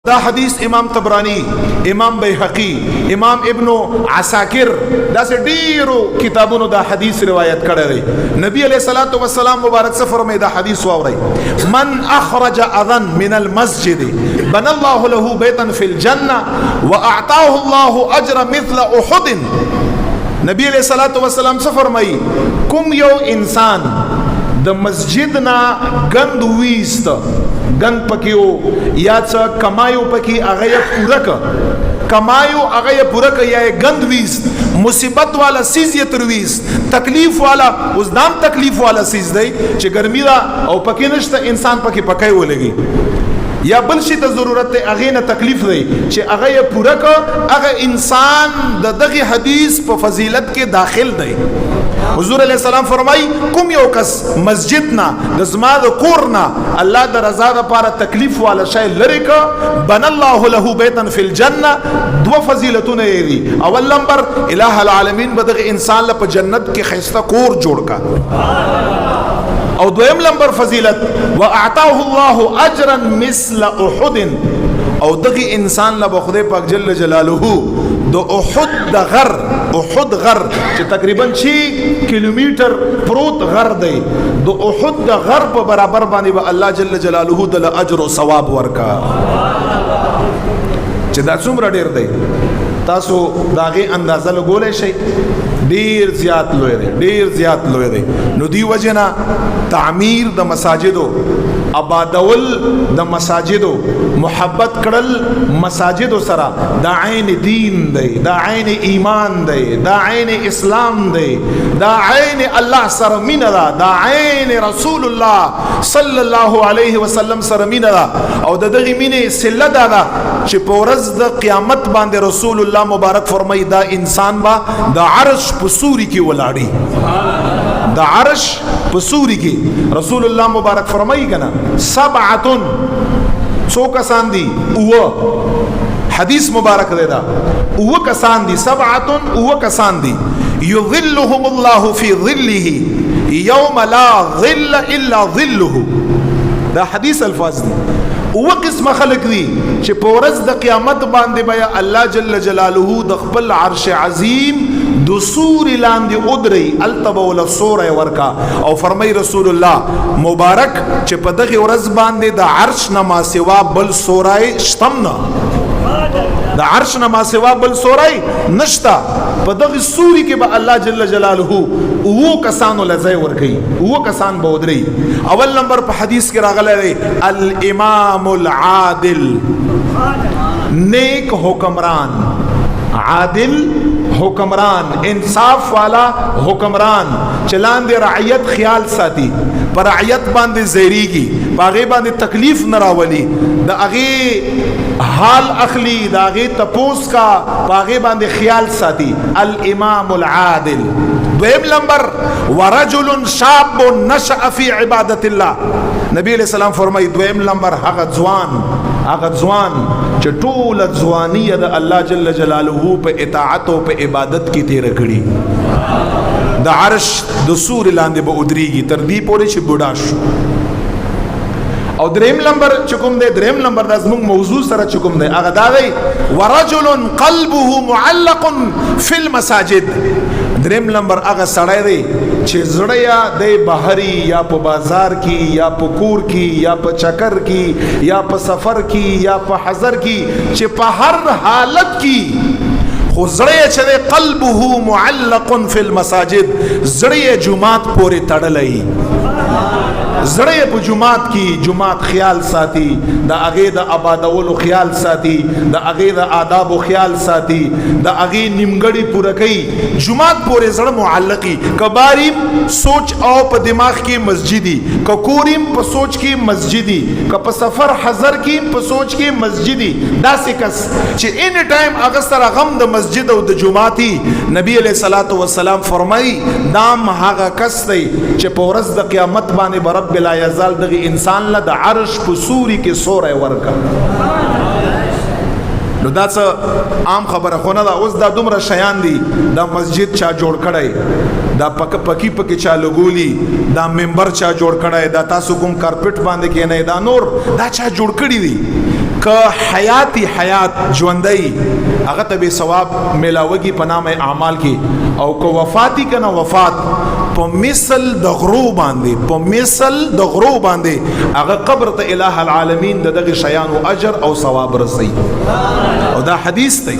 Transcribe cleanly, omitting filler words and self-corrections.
دا حدیث امام طبرانی، امام بیحقی، امام ابن عساکر دا سے ډیرو کتابونو دا حدیث روایت کړی دی. نبی علیہ الصلوۃ والسلام مبارک سے فرمای دا حدیث واوري من اخرج اذن من المسجد بنى الله له بيتا في الجنه واعطاه الله اجر مثل احد. نبی علیہ الصلوۃ والسلام سے فرمای کوم یو انسان د مسجد نا گند ویست گند پکیو یا څه کمایو پکی هغه پوره ک کمایو هغه پوره ک یا گند ویست مصیبت والا سیز یې ترویست تکلیف والا اوس دام تکلیف والا سیز دی چې ګرمي دا او پکې نشته انسان پکې پکای ولګي یا بل شي ته ضرورت دی هغه نه تکلیف دی چې هغه پوره ک هغه انسان د دغه حدیث په فضیلت کې داخل دی. حضور علیہ السلام فرمائی کوم یو کس مسجد نا د زما د کور نا الله د رضا لپاره تکلیف والا شی لری کا بن الله له بیتا فی الجنه دو فضیلتونه دی. اول نمبر الہ العالمین بدغه انسان له په جنت کې خیسته کور جوړ کا او دویم نمبر فضیلت واعطاه الله اجرا مثل احد او دغه انسان له خدای پاک جل جلاله د احد د غر احد غر چې تقریبا 6 کیلومتر پروت غر دی د احد د غر په برابر باندې به الله جل جلاله د اجر او ثواب ورکا چې دا څومره ډیر دی تاسو داغه اندازه لګولای شئ ډیر زیات لوی دی ډیر زیات لوی دی. نو دی وجنا تعمیر د مساجدو آبادول د مساجدو محبت کړل مساجدو سره دا عین دین دی دا عین ایمان دی دا عین اسلام دی دا عین الله سره مینا دا عین رسول الله صلی الله علیه وسلم سره مینا او د دغه مینه سله دا چې په ورځ د قیامت باندې رسول الله مبارک فرمای دا انسان با د عرش په سوري کې ولاړی د عرش په سوري کې رسول الله مبارک فرمای کنا سبعتن سو کسان دی او حدیث مبارک دی دا او کسان دی سبعتن او کسان دی یظلهم الله فی ظله یوم لا ظل الا ظله. دا حدیث الفاظ دی او قسم خلق دی چې په ورځ د قیامت باندې بیا الله جل جلاله د خپل عرش عظیم دو سور لاندې ادري التبو ول سور ورکا او فرمای رسول الله مبارک چې په دغه ورځ باندې د عرش نما سوا بل سورای شتم نه د عرش نما سوا بل سورای نشتا په دغه سوري کې به الله جل جلاله او کسانو لزای ورکی او کسان به ودري. اول نمبر په حدیث کې راغلی دی الامام العادل نیک حکمران عادل حکمران انصاف والا حکمران چلان دے رعیت خیال ساتي پر رعیت باندې زیریږي باغې باندې تکلیف نه راولي د هغه حال اخلي د هغه تپوس کا باغې باندې خیال ساتي الامام العادل. دویم نمبر ورجل شاب نشأ فی عبادت الله. نبی علیہ السلام فرمای دویم نمبر هغه ځوان چې ټول ځواني د الله جل جلاله په اطاعت او په عبادت کې تیر کړي د عرش د سور لاندې به ودرېږي تر دې پورې چې بوډا شو. او دریم نمبر چکم دی دریم نمبر د زموږ موضوع سره چکم دی هغه دا دی ورجل قلبه معلق فی المساجد. دریم نمبر هغه سړی دی چې زړه یا دی بهري یا په بازار کې یا په کور کې یا په چکر کې یا په سفر کې یا په حضر کې چې په هر حالت کې خو زړه چې قلبه معلق فی المساجد زړه جمعات پورې تړلی زړه په جمعات کې جمعات خیال ساتي د هغه د آبادولو خیال ساتي د هغه د آداب او خیال ساتي د هغه نیمګړی پوره کوي جمعات پورې زړه معلقي کباریم سوچ او په دماغ کې مسجدي ککوریم په سوچ کې مسجدي ک په سفر حضر کې په سوچ کې مسجدي داسې کس چې ان ټایم هغه سره غم د مسجد او د جمعاتي نبی علیہ الصلوۃ والسلام فرمای دام هغه کس دی چې په ورځ د قیامت باندې برب بلا یزال دغه انسان له د عرش په سوري کې سورې ورکا. نو دا څه عام خبره خو نه ده. اوس دا دومره شیان دي، دا مسجد چا جوړ کړی، دا پکی چا لګولی، دا منبر چا جوړ کړی، دا تاسو کوم کارپټ باندې کېنئ، دا نور دا چا جوړ کړی دي. که حیات ژوندۍ هغه ته به ثواب ملاوږي په نام اعمال کې، او که وفاتی کنه وفات په مثل د غرو باندې هغه قبر ته الہ العالمین د دغه شیانو اجر او ثواب رسي. او دا حدیث دی.